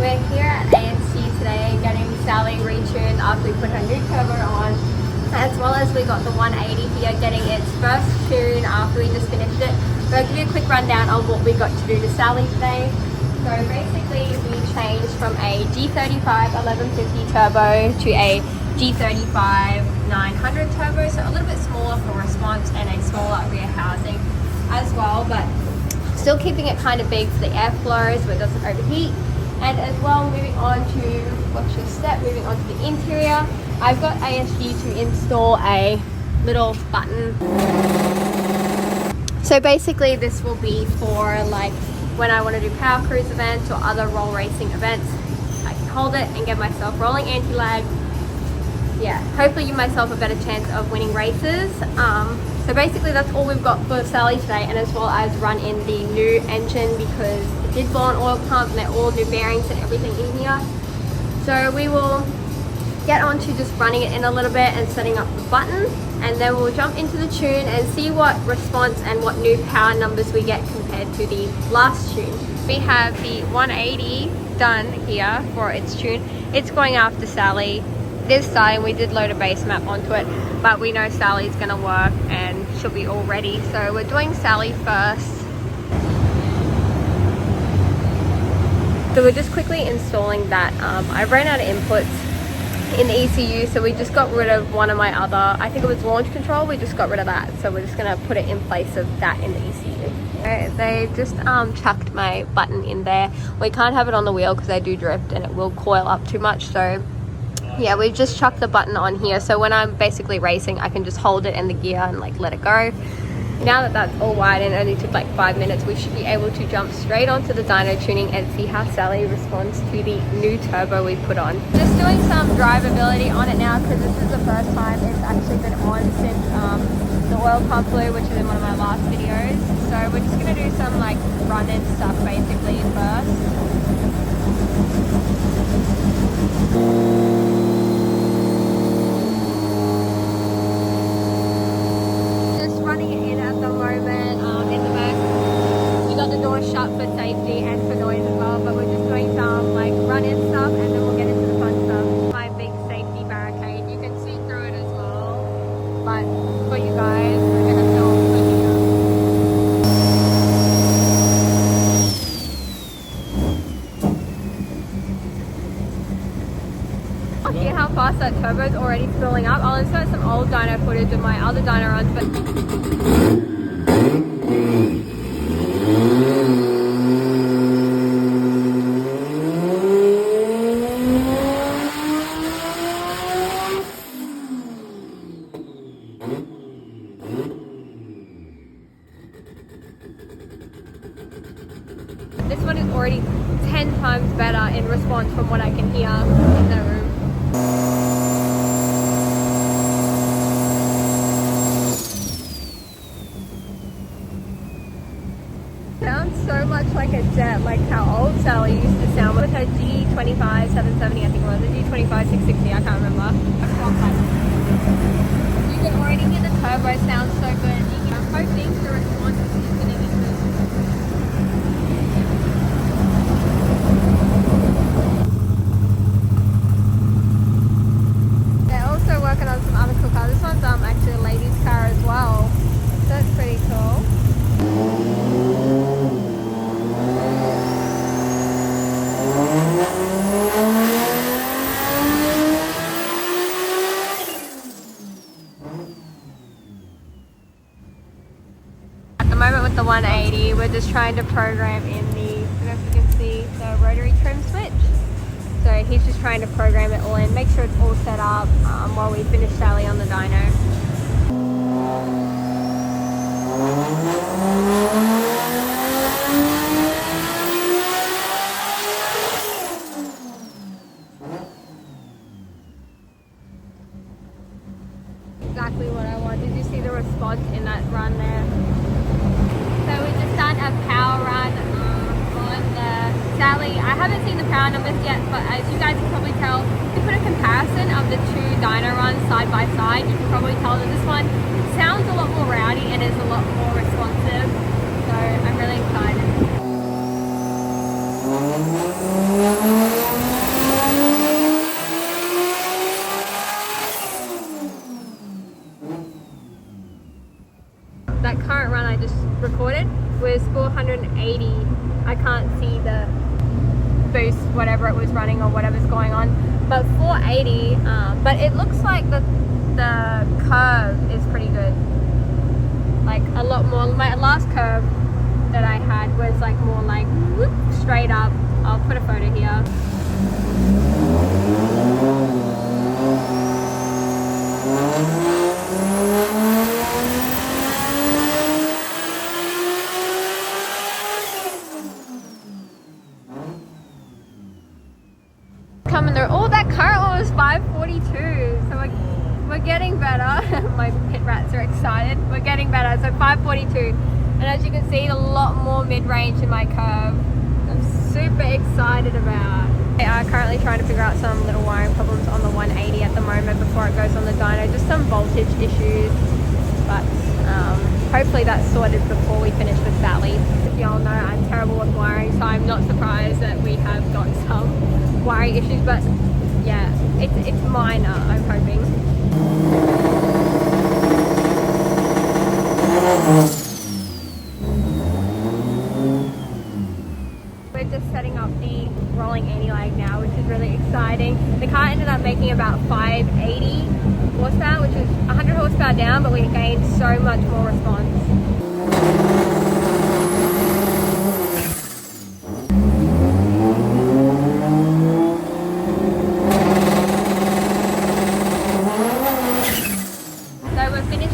We're here at ASG today getting Sally retuned after we put her new turbo on, as well as we got the 180 here getting its first tune after we just finished it. So I'll give you a quick rundown of what we got to do to Sally today. So basically we changed from a G35 1150 turbo to a G35 900 turbo, so a little bit smaller for response and a smaller rear housing as well, but still keeping it kind of big for the airflow so it doesn't overheat. And as well, moving on to, watch your step, moving on to the interior, I've got ASG to install a little button. So basically this will be for like when I want to do power cruise events or other roll racing events. I can hold it and get myself rolling anti-lag. Yeah, hopefully give myself a better chance of winning races. So basically that's all we've got for Sally today, and as well as run in the new engine because it did blow an oil pump and they're all new bearings and everything in here. So we will get on to just running it in a little bit and setting up the button, and then we'll jump into the tune and see what response and what new power numbers we get compared to the last tune. We have the 180 done here for its tune. It's going after Sally. This side we did load a base map onto it, but we know Sally's gonna work and she'll be all ready. So we're doing Sally first. So we're just quickly installing that. I ran out of inputs in the ECU, so we just got rid of one of my other, I think it was launch control, we just got rid of that. So we're just gonna put it in place of that in the ECU. They just chucked my button in there. We can't have it on the wheel because they do drift and it will coil up too much. So yeah, we've just chucked the button on here, so when I'm basically racing I can just hold it in the gear and like let it go. Now that that's all wired and it only took like 5 minutes, we should be able to jump straight onto the dyno tuning and see how Sally responds to the new turbo we put on. Just doing some drivability on it now because this is the first time it's actually been on since the oil pump blew, which is in one of my last videos. So we're just going to do some like run-in stuff basically first. Shut for safety and for noise as well, but we're just doing some like run-in stuff and then we'll get into the fun stuff. My big safety barricade, you can see through it as well, but for you guys we're going to film for here. Hear how fast that turbo is already filling up. I'll insert some old dyno footage of my other dyno runs, but this one is already 10 times better in response from what I can hear in the room. Sounds so much like a jet, like how old Sally used to sound with her G25 770, I think it was, the G25 660, I can't remember. You can already hear the turbo sounds so good. I'm hoping the response is going to increase. Working on some other cool cars. This one's actually a lady's car as well, so that's pretty cool. At the moment with the 180 we're just trying to program in the, I don't know if you can see, the rotary trim switch. So he's just trying to program it all in, make sure it's all set up while we finish Sally on the dyno. Exactly what I want. Did you see the response in that run there? So we've just done a power run on the Sally. I haven't seen the power numbers yet, but as you guys can probably tell, if you put a comparison of the two dyno runs side by side, you can probably tell that this one sounds a lot more rowdy and is a lot more responsive. So I'm really excited. boost whatever it was running or whatever's going on. But 480, but it looks like the curve is pretty good. Like a lot more. My last curve that I had was like more like whoop, straight up. I'll put a photo here. Coming through. Oh, that current one was 542. So we're getting better. My pit rats are excited. We're getting better. So 542. And as you can see, a lot more mid-range in my curve. I'm super excited about. They are currently trying to figure out some little wiring problems on the 180 at the moment before it goes on the dyno. Just some voltage issues. But hopefully that's sorted before we finish with Sally. If y'all know, I'm terrible with wiring, so I'm not surprised that we have got some wiring issues, but yeah, it's minor, I'm hoping. We're just setting up the rolling Antilag now, which is really exciting. The car ended up making about 580 horsepower, which is 100 horsepower down, but we gained so much more response.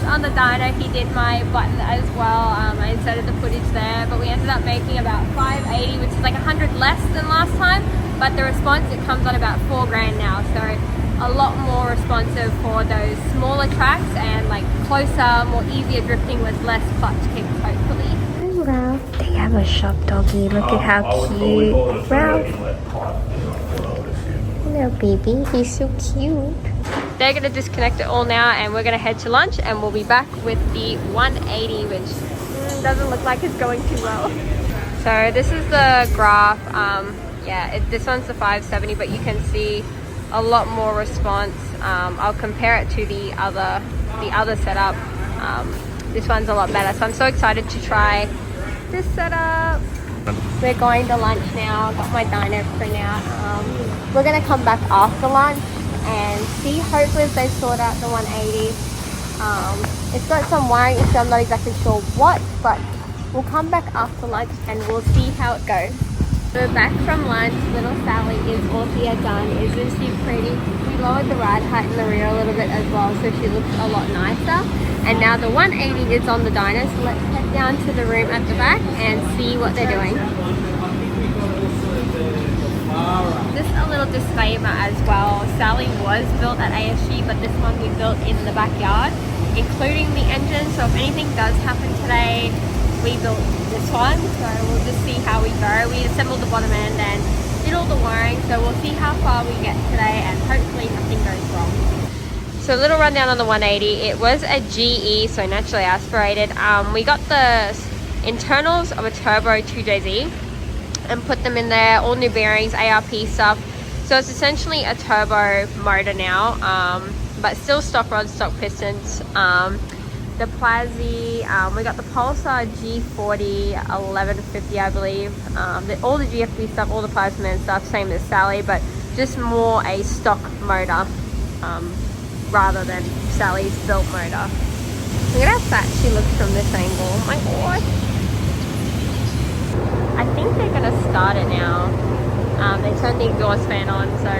On the dyno, he did my button as well. I inserted the footage there, but we ended up making about 580, which is like 100 less than last time, but the response, it comes on about 4 grand now, so a lot more responsive for those smaller tracks and like closer, more easier drifting with less clutch kicks, hopefully. Hey Ralph, they have a shop doggy. Look at how cute. Ralph. Hello baby, he's so cute. They're going to disconnect it all now and we're going to head to lunch, and we'll be back with the 180, which doesn't look like it's going too well. So this is the graph. Yeah, this one's the 570, but you can see a lot more response. I'll compare it to the other setup. This one's a lot better, so I'm so excited to try this setup. We're going to lunch now. Got my dyno print out. We're going to come back after lunch and see, hopefully, if they sort out the 180. It's got some wiring issue, I'm not exactly sure what, but we'll come back after lunch and we'll see how it goes. We're back from lunch. Little Sally is all here done. Isn't she pretty? We lowered the ride height in the rear a little bit as well, so she looks a lot nicer. And now the 180 is on the dyno, so let's head down to the room at the back and see what they're doing. Just a little disclaimer as well, Sally was built at ASG, but this one we built in the backyard, including the engine, so if anything does happen today, we built this one, so we'll just see how we go. We assembled the bottom end and did all the wiring, so we'll see how far we get today and hopefully nothing goes wrong. So a little rundown on the 180, it was a GE, so naturally aspirated. We got the internals of a turbo 2JZ and put them in there, all new bearings, ARP stuff. So it's essentially a turbo motor now, but still stock rods, stock pistons. The Plazy, we got the Pulsar G40 1150, I believe. All the GFB stuff, all the PLAZMAMAN stuff, same as Sally, but just more a stock motor rather than Sally's built motor. Look at how fat she looks from this angle. Oh my god. I think they're gonna start it now. They turned the exhaust fan on, so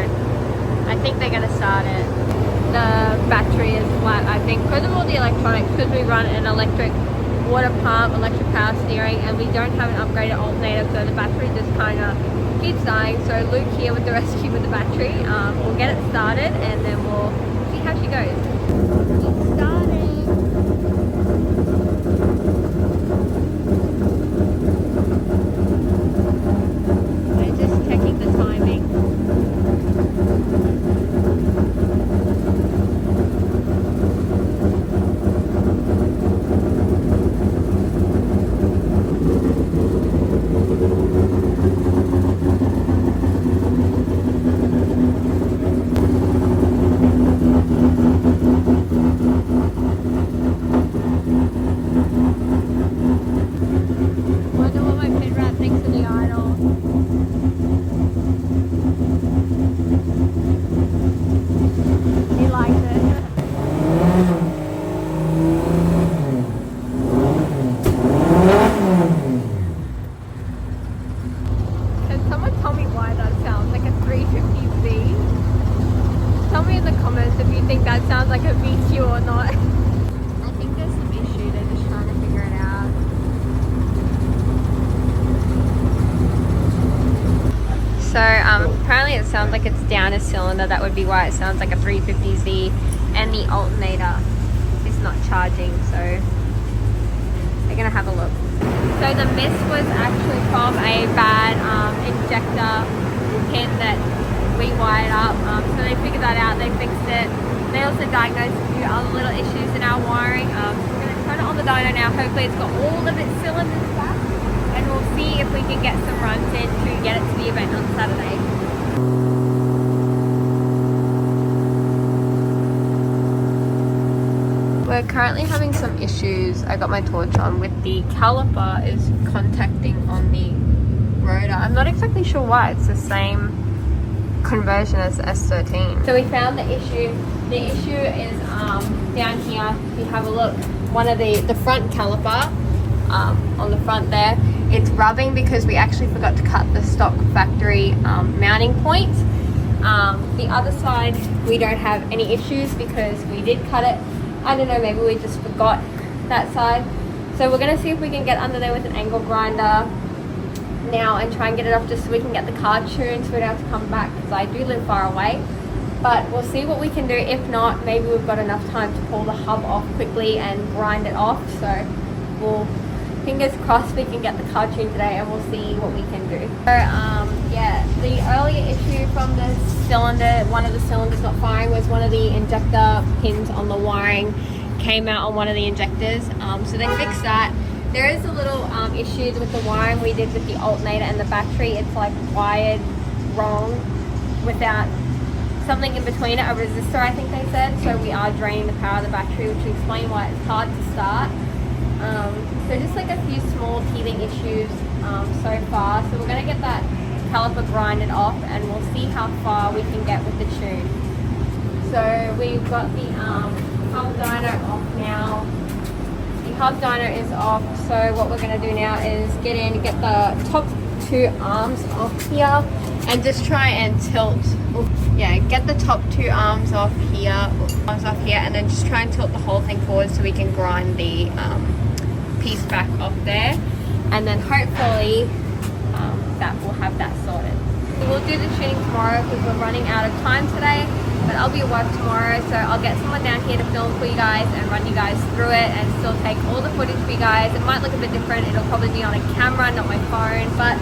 I think they're gonna start it. The battery is flat, I think, because of all the electronics, because we run an electric water pump, electric power steering, and we don't have an upgraded alternator, so the battery just kind of keeps dying. So Luke here with the rescue with the battery. We'll get it started and then we'll see how she goes. It's starting. I'm just checking the timing. sounds like it beats you or not. I think there's some issue, they're just trying to figure it out. So apparently it sounds like it's down a cylinder. That would be why it sounds like a 350Z, and the alternator is not charging, so we're gonna have a look. So the miss was actually from a bad injector pin that we wired up. So they figured that out, they fixed it. They also diagnosed a few other little issues in our wiring. So we're gonna turn it on the dyno now. Hopefully it's got all of its cylinders back, and we'll see if we can get some runs in to get it to the event on Saturday. We're currently having some issues. I got my torch on with the caliper is contacting on the rotor. I'm not exactly sure why. It's the same conversion as the S13. So we found the issue. The issue is down here. If you have a look, one of the front caliper on the front there, it's rubbing because we actually forgot to cut the stock factory mounting point. The other side we don't have any issues because we did cut it. I don't know, maybe we just forgot that side. So we're gonna see if we can get under there with an angle grinder now and try and get it off, just so we can get the car tuned so we don't have to come back, because I do live far away. But we'll see what we can do. If not, maybe we've got enough time to pull the hub off quickly and grind it off. So we'll, fingers crossed, we can get the car tuned today, and we'll see what we can do. So yeah, the earlier issue from the cylinder, one of the cylinders not firing, was one of the injector pins on the wiring came out on one of the injectors. So they fixed that. There is a little issues with the wiring we did with the alternator and the battery. It's like wired wrong without something in between it, a resistor I think they said. So we are draining the power of the battery, which will explain why it's hard to start. So just like a few small teething issues so far. So we're going to get that caliper grinded off, and we'll see how far we can get with the tune. So we've got the hub dyno off now. The hub dyno is off, so what we're going to do now is get the top two arms off here and just try and tilt. Yeah, get the top two arms off here, and then just try and tilt the whole thing forward so we can grind the piece back off there, and then hopefully that will have that sorted. We'll do the tuning tomorrow because we're running out of time today, but I'll be at work tomorrow, so I'll get someone down here to film for you guys and run you guys through it and still take all the footage for you guys. It might look a bit different. It'll probably be on a camera, not my phone, but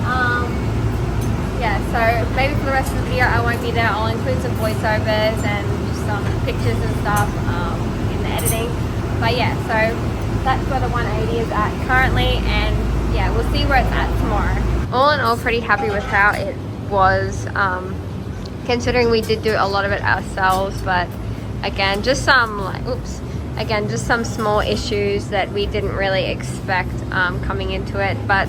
yeah, so maybe for the rest of the video I won't be there. I'll include some voiceovers and just some pictures and stuff in the editing. But yeah, so that's where the 180 is at currently, and yeah, we'll see where it's at tomorrow. All in all, pretty happy with how it was, considering we did do a lot of it ourselves. But again, just some small issues that we didn't really expect coming into it. But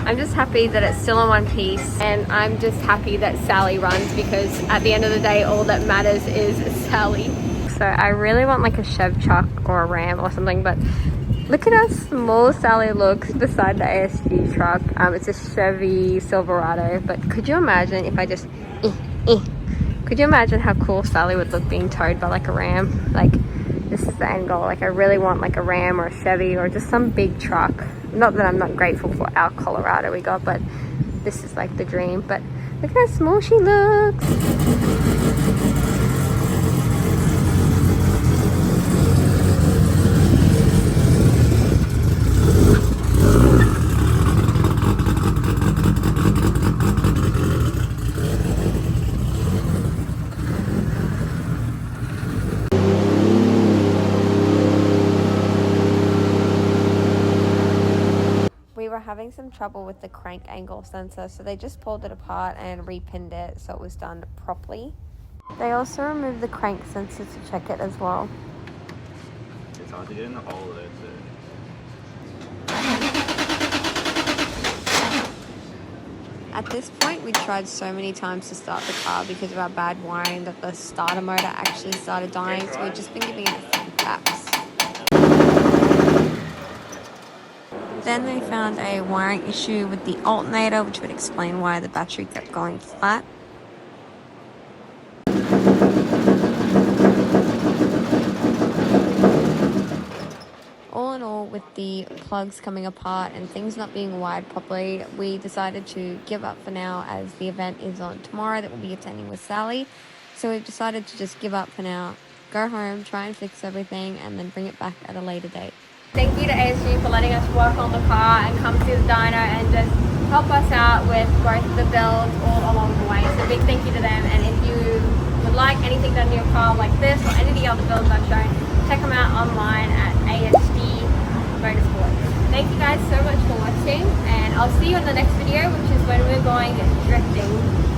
I'm just happy that it's still in one piece, and I'm just happy that Sally runs, because at the end of the day all that matters is Sally. So I really want like a Chev truck or a Ram or something, but look at how small Sally looks beside the ASG truck. It's a Chevy Silverado, but could you imagine if I just could you imagine how cool Sally would look being towed by like a Ram? Like, this is the end goal. Like, I really want like a Ram or a Chevy or just some big truck. Not that I'm not grateful for our Colorado we got, but this is like the dream. But look at how small she looks. Having some trouble with the crank angle sensor, so they just pulled it apart and repinned it so it was done properly. They also removed the crank sensor to check it as well. It's hard to get in the hole there too. At this point we tried so many times to start the car because of our bad wiring that the starter motor actually started dying, so we've just been giving it some taps. Then they found a wiring issue with the alternator, which would explain why the battery kept going flat. in all, with the plugs coming apart and things not being wired properly, we decided to give up for now, as the event is on tomorrow that we'll be attending with Sally. So we've decided to just give up for now, go home, try and fix everything, and then bring it back at a later date. Thank you to ASG for letting us work on the car and come to the dyno and just help us out with both the builds all along the way. So big thank you to them, and if you would like anything done to your car like this or any of the other builds I've shown, check them out online at ASG MOTORSPORTS. Thank you guys so much for watching, and I'll see you in the next video, which is when we're going drifting.